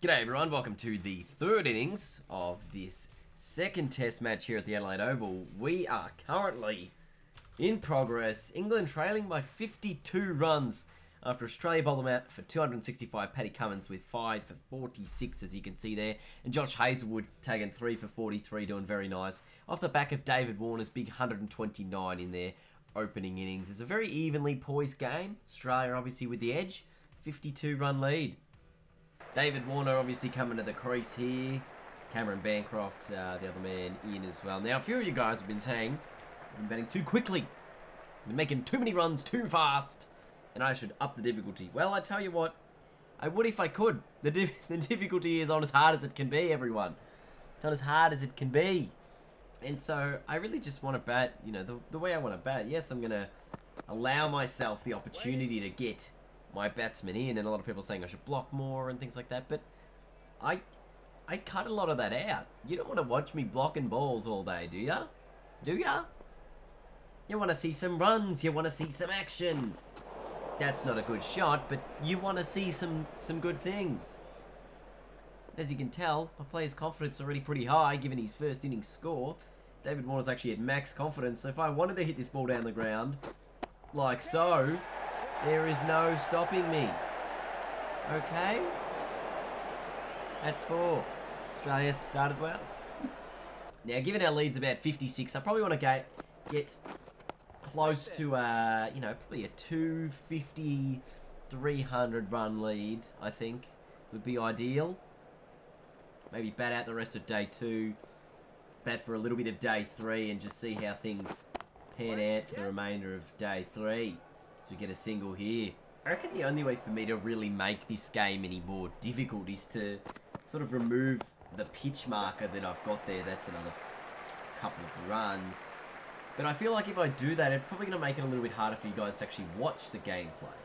G'day everyone, welcome to the third innings of this second test match here at the Adelaide Oval. We are currently in progress, England trailing by 52 runs after Australia bowled them out for 265. Paddy Cummins with 5 for 46 as you can see there, and Josh Hazlewood taking 3 for 43, doing very nice off the back of David Warner's big 129 in their opening innings. It's a very evenly poised game. Australia obviously with the edge, 52 run lead. David Warner obviously coming to the crease here. Cameron Bancroft, the other man, in as well. Now, a few of you guys have been saying I've been batting too quickly. I've been making too many runs too fast, and I should up the difficulty. Well, I tell you what, I would if I could. The difficulty is on as hard as it can be, everyone. It's on as hard as it can be. And so, I really just want to bat, you know, the way I want to bat. Yes, I'm going to allow myself the opportunity to get my batsman in, and a lot of people saying I should block more and things like that, but I cut a lot of that out. You don't want to watch me blocking balls all day, do ya? Do ya? You want to see some runs, you want to see some action. That's not a good shot, but you want to see some good things. As you can tell, my player's confidence is already pretty high, given his first innings score. David Warner's actually at max confidence, so if I wanted to hit this ball down the ground, like so, there is no stopping me. Okay? That's 4. Australia started well. Now, given our lead's about 56, I probably want to get close to, you know, probably a 250, 300 run lead, I think, would be ideal. Maybe bat out the rest of day 2, bat for a little bit of day 3, and just see how things pan out for the remainder of day 3. So we get a single here. I reckon the only way for me to really make this game any more difficult is to sort of remove the pitch marker that I've got there. That's another couple of runs. But I feel like if I do that, it's probably going to make it a little bit harder for you guys to actually watch the gameplay.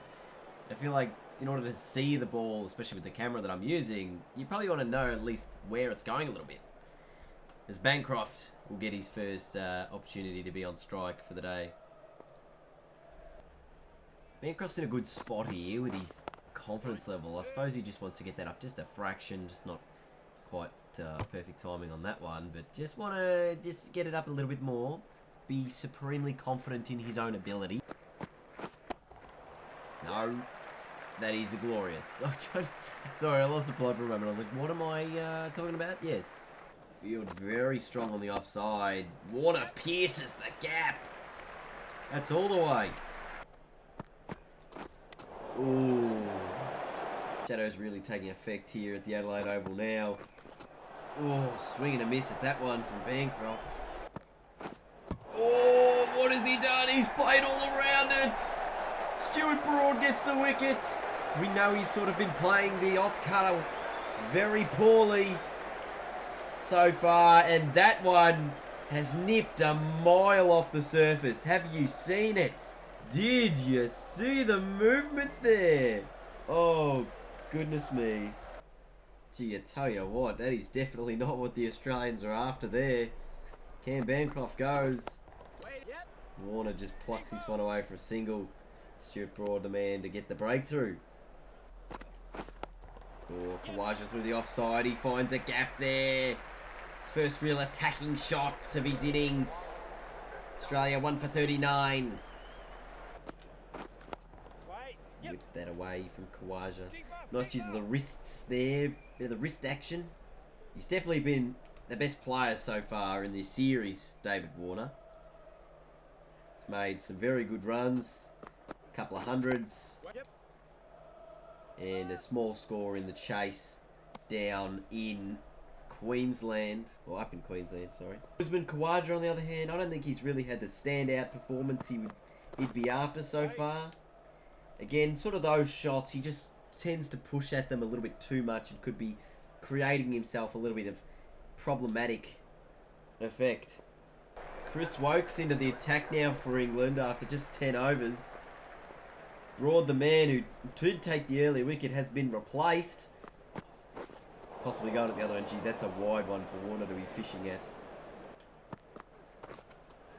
I feel like in order to see the ball, especially with the camera that I'm using, you probably want to know at least where it's going a little bit. As Bancroft will get his first opportunity to be on strike for the day. Bancroft's in a good spot here with his confidence level. I suppose he just wants to get that up just a fraction, just not quite perfect timing on that one, but just want to just get it up a little bit more. Be supremely confident in his own ability. No, that is glorious. Sorry, I lost the plot for a moment. I was like, what am I talking about? Yes. Field very strong on the offside. Warner pierces the gap. That's all the way. Ooh. Shadow's really taking effect here at the Adelaide Oval now. Oh, swing and a miss at that one from Bancroft. Oh, what has he done? He's played all around it. Stuart Broad gets the wicket. We know he's sort of been playing the off-cutter very poorly so far, and that one has nipped a mile off the surface. Have you seen it? Did you see the movement there? Oh, goodness me. Gee, I tell you what, that is definitely not what the Australians are after there. Cam Bancroft goes. Warner just plucks this one away for a single. Stuart Broad, the man to get the breakthrough. Oh, Khawaja through the offside. He finds a gap there. His first real attacking shots of his innings. Australia 1 for 39. Whip that away from Khawaja. Nice use of the wrists there. Bit of the wrist action. He's definitely been the best player so far in this series, David Warner. He's made some very good runs. A couple of hundreds. And a small score in the chase down in Queensland. Or up in Queensland, sorry. Usman Khawaja, on the other hand, I don't think he's really had the standout performance he'd be after so far. Again, sort of those shots, he just tends to push at them a little bit too much and could be creating himself a little bit of problematic effect. Chris Wokes into the attack now for England after just 10 overs. Broad, the man who did take the early wicket, has been replaced. Possibly going at the other end. Gee, that's a wide one for Warner to be fishing at.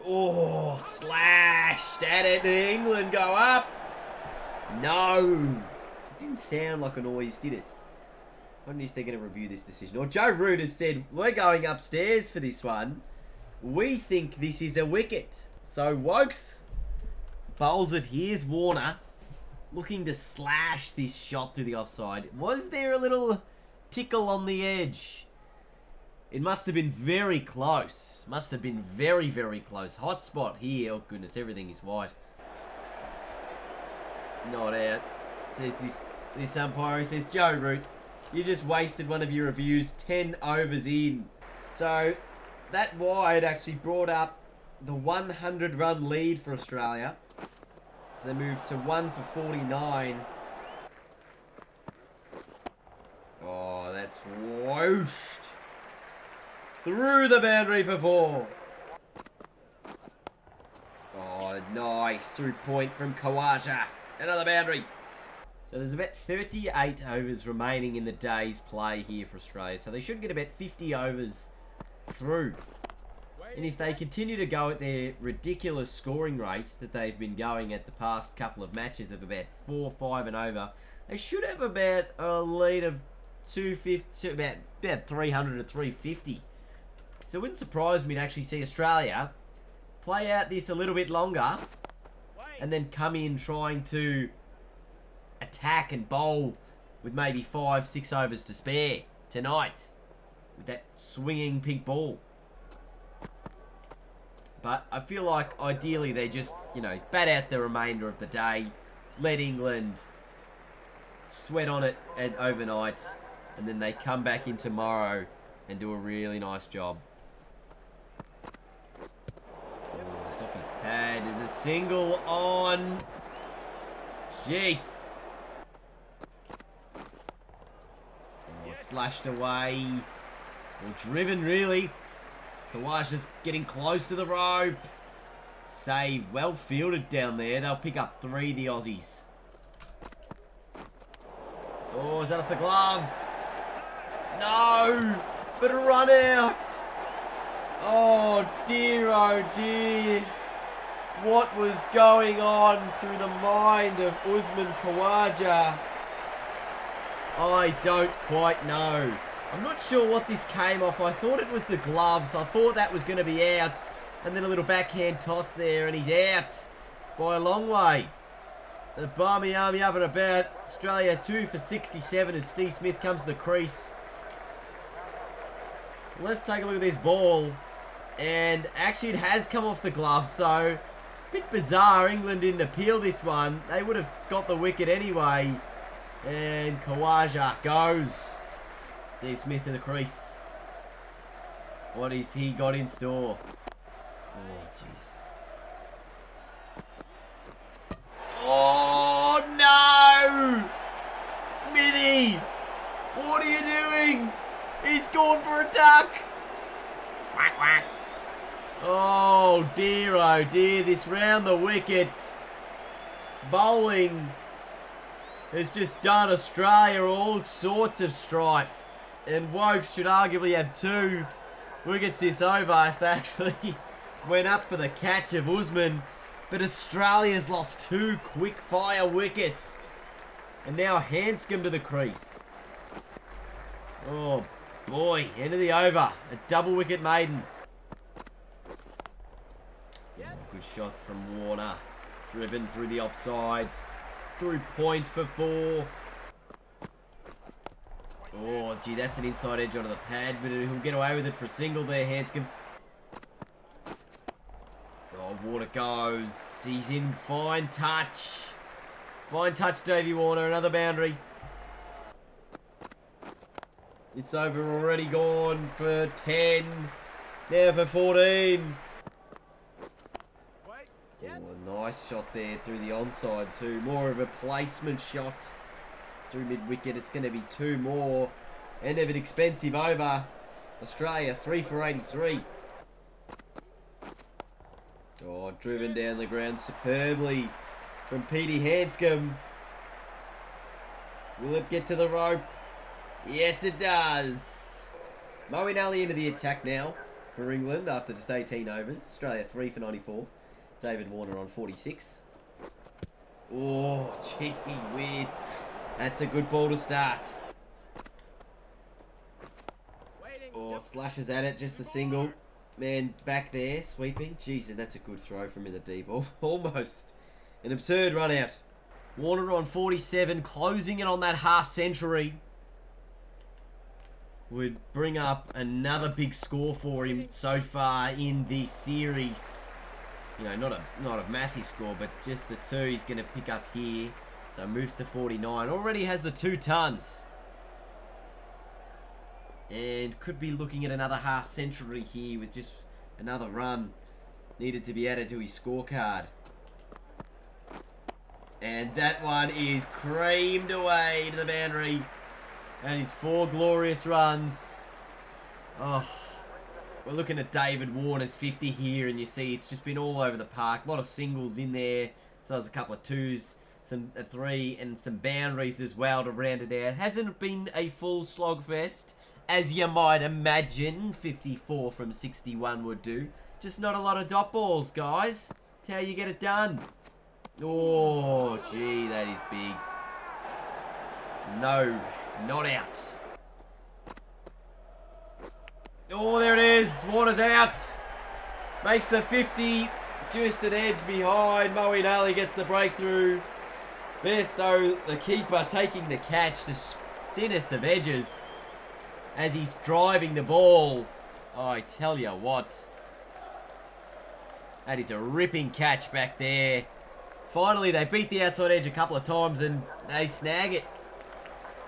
Oh, slashed at it. England go up. No. It didn't sound like a noise, did it? I wonder if they're going to review this decision. Or Joe Root has said, we're going upstairs for this one. We think this is a wicket. So Wokes bowls it. Here's Warner looking to slash this shot through the offside. Was there a little tickle on the edge? It must have been very close. Must have been very, very close. Hot spot here. Oh, goodness. Everything is white. Not out. Says this umpire. Says, Joe Root, you just wasted one of your reviews 10 overs in. So, that wide actually brought up the 100-run lead for Australia. So they moved to 1 for 49. Oh, that's whooshed through the boundary for 4. Oh, nice. Through point from Khawaja. Another boundary. So there's about 38 overs remaining in the day's play here for Australia. So they should get about 50 overs through. And if they continue to go at their ridiculous scoring rate that they've been going at the past couple of matches of about 4, 5 and over, they should have about a lead of 250, about 300 to 350. So it wouldn't surprise me to actually see Australia play out this a little bit longer and then come in trying to attack and bowl with maybe 5, 6 overs to spare tonight with that swinging pink ball. But I feel like ideally they just, bat out the remainder of the day, let England sweat on it overnight, and then they come back in tomorrow and do a really nice job. Oh, it's off his pad. There's a single on. Jeez. Oh, slashed away. Well driven, really. Khawaja's getting close to the rope. Save. Well fielded down there. They'll pick up 3, the Aussies. Oh, is that off the glove? No! But a run out! Oh dear. What was going on through the mind of Usman Khawaja? I don't quite know. I'm not sure what this came off. I thought it was the gloves. I thought that was going to be out. And then a little backhand toss there, and he's out by a long way. The Barmy Army up and about. Australia 2 for 67 as Steve Smith comes to the crease. Let's take a look at this ball. And actually it has come off the glove, so a bit bizarre. England didn't appeal this one. They would have got the wicket anyway. And Khawaja goes. Steve Smith to the crease. What has he got in store? Oh, jeez. Oh, no! Smithy! What are you doing? He's gone for a duck! Quack, quack. Oh, dear, this round the wicket. Bowling has just done Australia all sorts of strife. And Wokes should arguably have 2 wickets this over if they actually went up for the catch of Usman. But Australia's lost 2 quick fire wickets. And now Hanscom to the crease. Oh boy, end of the over. A double wicket maiden. Oh, good shot from Warner. Driven through the offside. Through point for 4. Oh, gee, that's an inside edge onto the pad, but he'll get away with it for a single there, Hanscom. Oh, Warner goes. He's in fine touch. Fine touch, Davey Warner. Another boundary. It's over already, gone for 10. Now for 14. Oh, a nice shot there through the onside too. More of a placement shot. Through mid-wicket, it's going to be 2 more. End of an expensive over. Australia 3 for 83. Oh, driven down the ground superbly from Petey Hanscom. Will it get to the rope? Yes, it does. Moeen Ali into the attack now for England after just 18 overs. Australia 3 for 94. David Warner on 46. Oh, gee whiz. That's a good ball to start. slashes at it, just the single. Man, back there, sweeping. Jesus, that's a good throw from in the deep. Almost an absurd run out. Warner on 47, closing it on that half century. Would bring up another big score for him so far in this series. You know, not a massive score, but just the 2 he's going to pick up here. So moves to 49. Already has the 2 tons. And could be looking at another half century here with just another run needed to be added to his scorecard. And that one is creamed away to the boundary. And his 4 glorious runs. Oh, we're looking at David Warner's 50 here, and you see it's just been all over the park. A lot of singles in there. So there's a couple of 2s, a 3, and some boundaries as well to round it out. Hasn't been a full slogfest, as you might imagine 54 from 61 would do. Just not a lot of dot balls, guys. That's how you get it done. Oh, gee, that is big. No, not out. Oh, there it is. Warner's out. Makes the 50. Just an edge behind. Moeen Ali gets the breakthrough. Bairstow, the keeper, taking the catch. The thinnest of edges as he's driving the ball. Oh, I tell you what. That is a ripping catch back there. Finally, they beat the outside edge a couple of times and they snag it.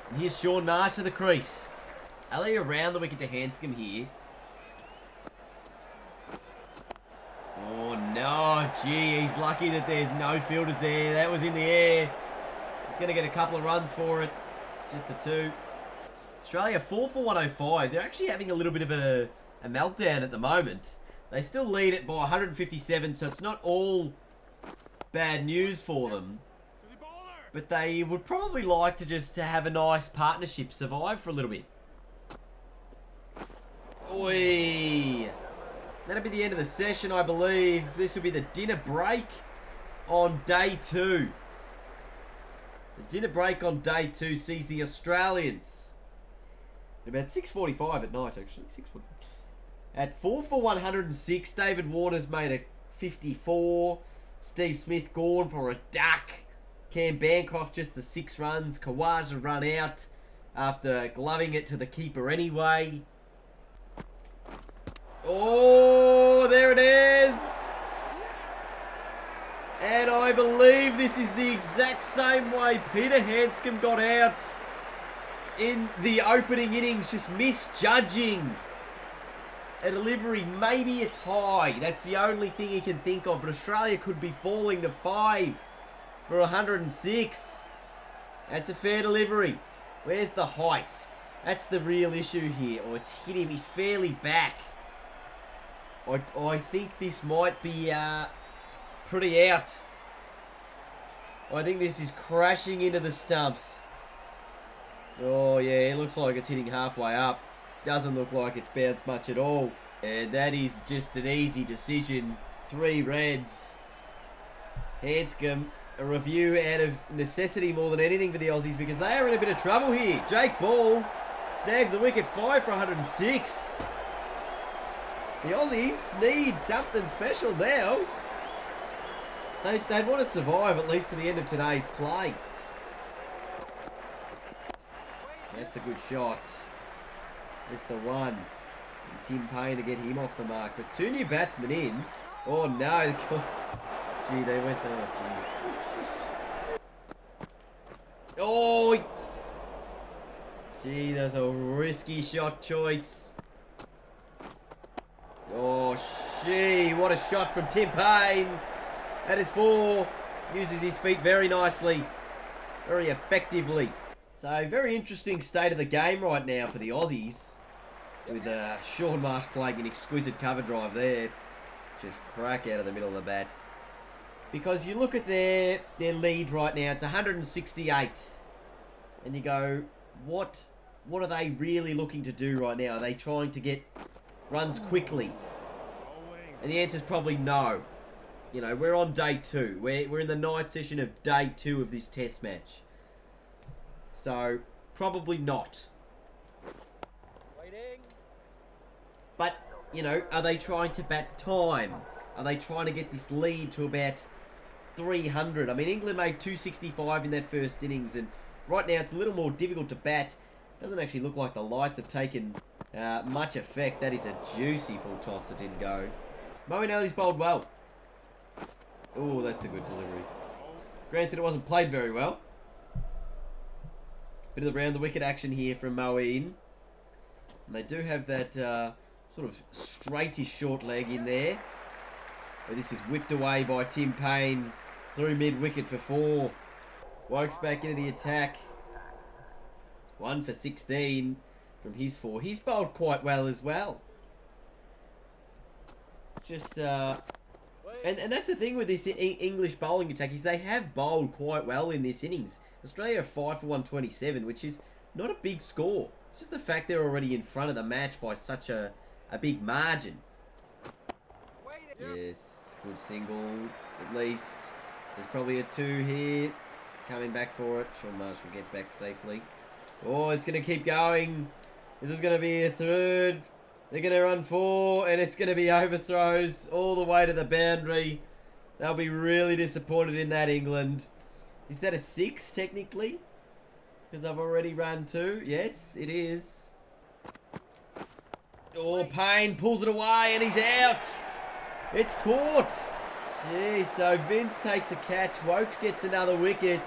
And here's Shaun Marsh to the crease. Ali around the wicket to Hanscom here. Oh no, gee, he's lucky that there's no fielders there. That was in the air. He's going to get a couple of runs for it. Just the 2. Australia 4 for 105. They're actually having a little bit of a meltdown at the moment. They still lead it by 157, so it's not all bad news for them. But they would probably like to just have a nice partnership survive for a little bit. Oi! That'll be the end of the session, I believe. This will be the dinner break on day 2. The dinner break on day 2 sees the Australians at about 6:45 at night, actually. 6:45. At 4 for 106, David Warner's made a 54. Steve Smith gone for a duck. Cam Bancroft just the 6 runs. Khawaja run out after gloving it to the keeper anyway. Oh, there it is. And I believe this is the exact same way Peter Hanscom got out in the opening innings, just misjudging a delivery. Maybe it's high. That's the only thing he can think of. But Australia could be falling to 5 for 106. That's a fair delivery. Where's the height? That's the real issue here. Oh, it's hit him. He's fairly back. I think this might be pretty out. I think this is crashing into the stumps. Oh, yeah, it looks like it's hitting halfway up. Doesn't look like it's bounced much at all. And that is just an easy decision. 3 reds. Hanscom, a review out of necessity more than anything for the Aussies because they are in a bit of trouble here. Jake Ball snags a wicket, 5 for 106. The Aussies need something special now. They'd want to survive at least to the end of today's play. That's a good shot. It's the 1. And Tim Payne to get him off the mark. But 2 new batsmen in. Oh no. Gee, they went there. Oh, jeez. Oh. Gee, that's a risky shot choice. Oh, gee, what a shot from Tim Payne. That is 4. Uses his feet very nicely. Very effectively. So, very interesting state of the game right now for the Aussies. With Shaun Marsh playing an exquisite cover drive there. Just crack out of the middle of the bat. Because you look at their lead right now, it's 168. And you go, what are they really looking to do right now? Are they trying to get runs quickly? And the answer is probably no. You know, we're on day 2. We're in the night session of day 2 of this test match. So, probably not. But, you know, are they trying to bat time? Are they trying to get this lead to about 300? I mean, England made 265 in that first innings, and right now it's a little more difficult to bat. Doesn't actually look like the lights have taken much effect. That is a juicy full toss that didn't go. Moeen bowled well. Oh, that's a good delivery. Granted, it wasn't played very well. Bit of the round the wicket action here from Moeen. And they do have that sort of straightish short leg in there. But this is whipped away by Tim Payne through mid-wicket for 4. Wokes back into the attack. 1 for 16 from his 4. He's bowled quite well as well. It's just... And that's the thing with this English bowling attack, is they have bowled quite well in this innings. Australia are 5 for 127, which is not a big score. It's just the fact they're already in front of the match by such a big margin. Yes, good single, at least. There's probably a 2 here. Coming back for it. Shaun Marsh will get back safely. Oh, it's going to keep going. This is going to be a 3rd. They're going to run 4, and it's going to be overthrows all the way to the boundary. They'll be really disappointed in that, England. Is that a 6, technically? Because I've already run 2. Yes, it is. Oh, Payne pulls it away, and he's out. It's caught. Jeez, so Vince takes a catch. Wokes gets another wicket.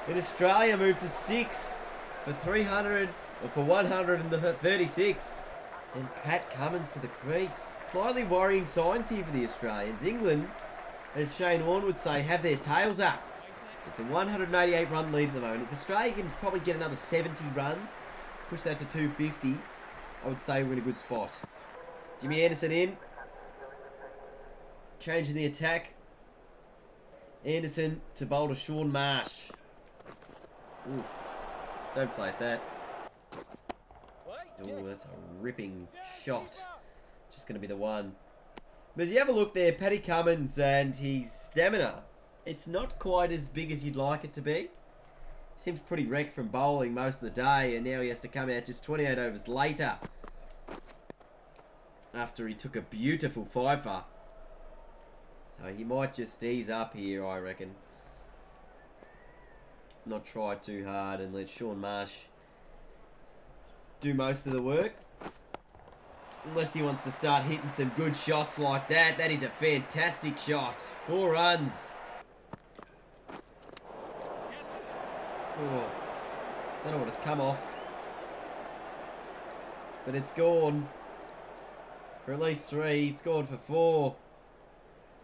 In Australia, moved to 6 for 300, or for 136. And Pat Cummins to the crease. Slightly worrying signs here for the Australians. England, as Shane Warne would say, have their tails up. It's a 188 run lead at the moment. If Australia can probably get another 70 runs, push that to 250, I would say we're in a good spot. Jimmy Anderson in. Changing the attack. Anderson to bowl to Shaun Marsh. Oof. Don't play at that. Oh, that's a ripping shot. Just going to be the one. But as you have a look there, Paddy Cummins and his stamina, it's not quite as big as you'd like it to be. Seems pretty wrecked from bowling most of the day, and now he has to come out just 28 overs later. After he took a beautiful 5-fer. So he might just ease up here, I reckon. Not try too hard and let Shaun Marsh do most of the work. Unless he wants to start hitting some good shots like that. That is a fantastic shot. 4 runs. Oh, don't know what it's come off. But it's gone. For at least 3. It's gone for 4.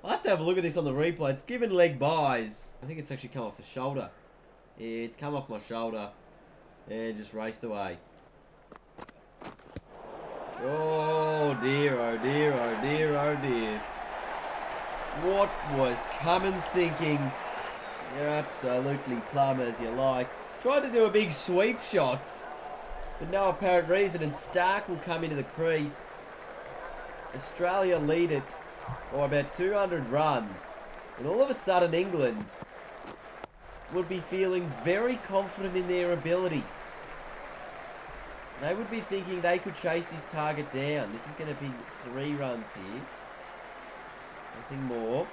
I'll have to have a look at this on the replay. It's given leg buys. I think it's actually come off the shoulder. Yeah, it's come off my shoulder. And just raced away. Oh dear, oh dear, oh dear, oh dear. What was Cummins thinking? Absolutely plumb as you like. Tried to do a big sweep shot. For no apparent reason, and Stark will come into the crease. Australia lead it by about 200 runs. And all of a sudden England would be feeling very confident in their abilities. They would be thinking they could chase this target down. This is going to be 3 runs here. Nothing more.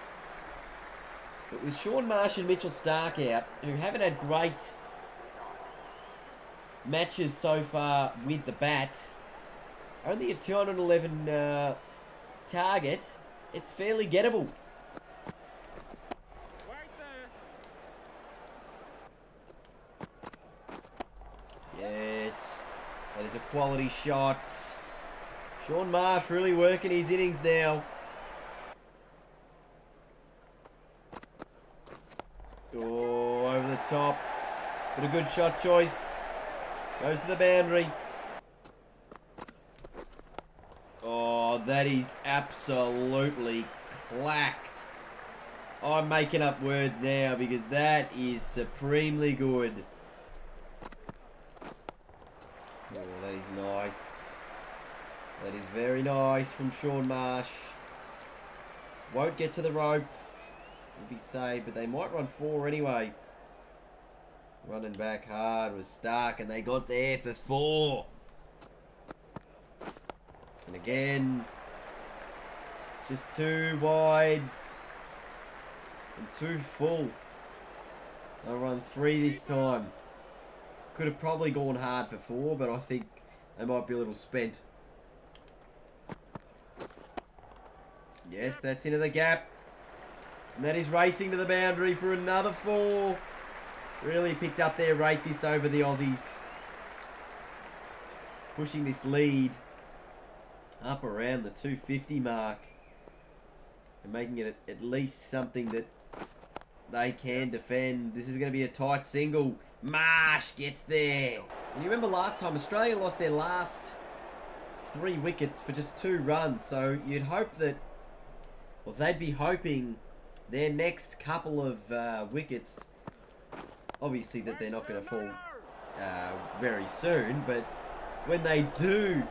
But with Shaun Marsh and Mitchell Stark out, who haven't had great matches so far with the bat, only a 211 target, it's fairly gettable. Yes. That is a quality shot. Shaun Marsh really working his innings now. Oh, over the top. But a good shot choice. Goes to the boundary. Oh, that is absolutely clacked. I'm making up words now because that is supremely good. Oh, that is nice. That is very nice from Shaun Marsh. Won't get to the rope. Will be saved, but they might run 4 anyway. Running back hard was Stark, and they got there for 4. And again, just too wide and too full. They'll run 3 this time. Could have probably gone hard for 4, but I think they might be a little spent. Yes, that's into the gap. And that is racing to the boundary for another 4. Really picked up their rate this over the Aussies. Pushing this lead up around the 250 mark. And making it at least something that they can defend. This is going to be a tight single. Marsh gets there. And you remember last time Australia lost their last 3 wickets for just 2 runs. So you'd hope that, well, they'd be hoping their next couple of wickets, obviously that they're not going to fall very soon, but when they do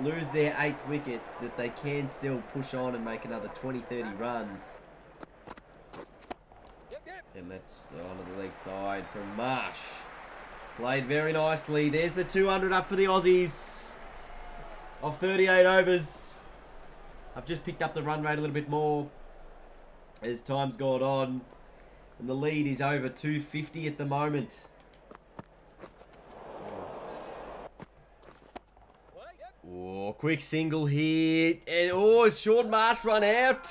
lose their 8th wicket, that they can still push on and make another 20-30 runs. And that's onto the leg side from Marsh. Played very nicely. There's the 200 up for the Aussies. Off 38 overs. I've just picked up the run rate a little bit more as time's gone on. And the lead is over 250 at the moment. Oh, quick single here. And oh, Shaun Marsh run out.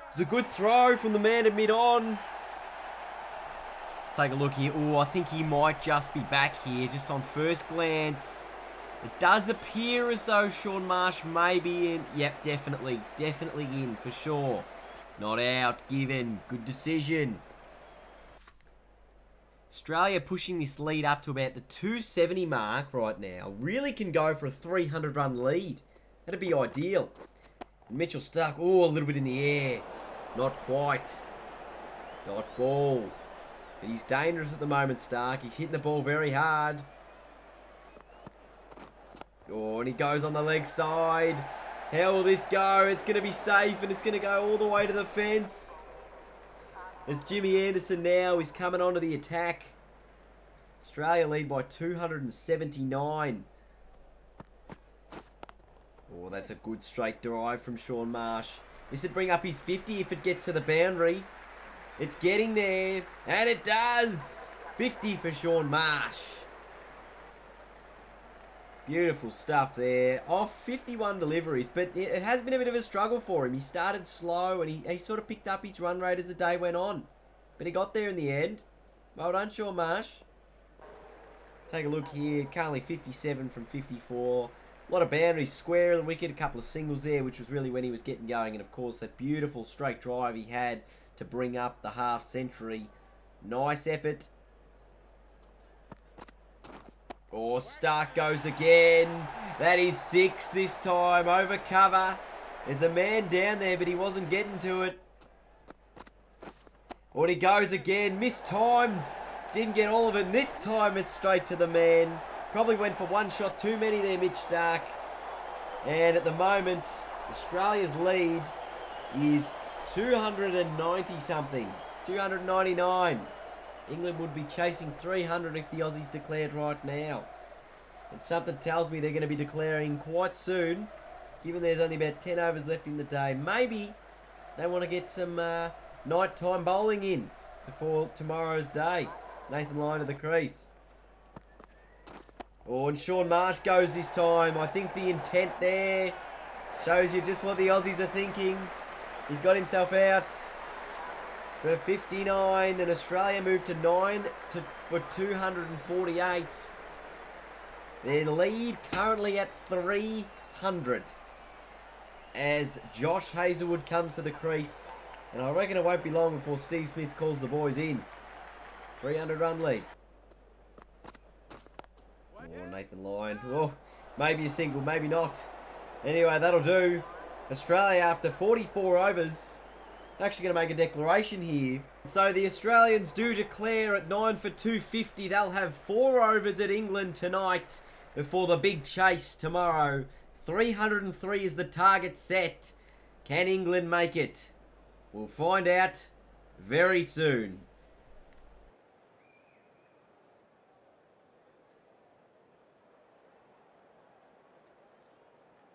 It's a good throw from the man at mid-on. Let's take a look here. Oh, I think he might just be back here. Just on first glance, it does appear as though Shaun Marsh may be in. Yep, definitely. Definitely in, for sure. Not out, given. Good decision. Australia pushing this lead up to about the 270 mark right now. Really can go for a 300-run lead. That'd be ideal. And Mitchell Starc, oh, a little bit in the air. Not quite. Dot ball. But he's dangerous at the moment, Starc. He's hitting the ball very hard. Oh, and he goes on the leg side. How will this go? It's going to be safe, and it's going to go all the way to the fence. As Jimmy Anderson now is coming onto the attack. Australia lead by 279. Oh, that's a good straight drive from Shaun Marsh. This would bring up his 50 if it gets to the boundary. It's getting there, and it does. 50 for Shaun Marsh. Beautiful stuff there. Off 51 deliveries, but it has been a bit of a struggle for him. He started slow, and he sort of picked up his run rate as the day went on. But he got there in the end. Well done, Shaun Marsh. Take a look here. Currently 57 from 54. A lot of boundaries, square of the wicket, a couple of singles there, which was really when he was getting going. And, of course, that beautiful straight drive he had to bring up the half century. Nice effort. Oh, Starc goes again. That is 6 this time. Over cover. There's a man down there, but he wasn't getting to it. Oh, and he goes again. Mistimed. Didn't get all of it. And this time it's straight to the man. Probably went for one shot too many there, Mitch Starc. And at the moment, Australia's lead is 290 something. 299. England would be chasing 300 if the Aussies declared right now. And something tells me they're going to be declaring quite soon, given there's only about 10 overs left in the day. Maybe they want to get some nighttime bowling in before tomorrow's day. Nathan Lyon to the crease. Oh, and Shaun Marsh goes this time. I think the intent there shows you just what the Aussies are thinking. He's got himself out for 59, and Australia moved to 9 for 248. Their lead currently at 300 as Josh Hazlewood comes to the crease, and I reckon it won't be long before Steve Smith calls the boys in. 300-run lead. Oh, Nathan Lyon. Oh, maybe a single, maybe not. Anyway, that'll do. Australia, after 44 overs, actually going to make a declaration here. So the Australians do declare at 9 for 250. They'll have 4 overs at England tonight before the big chase tomorrow. 303 is the target set. Can England make it? We'll find out very soon.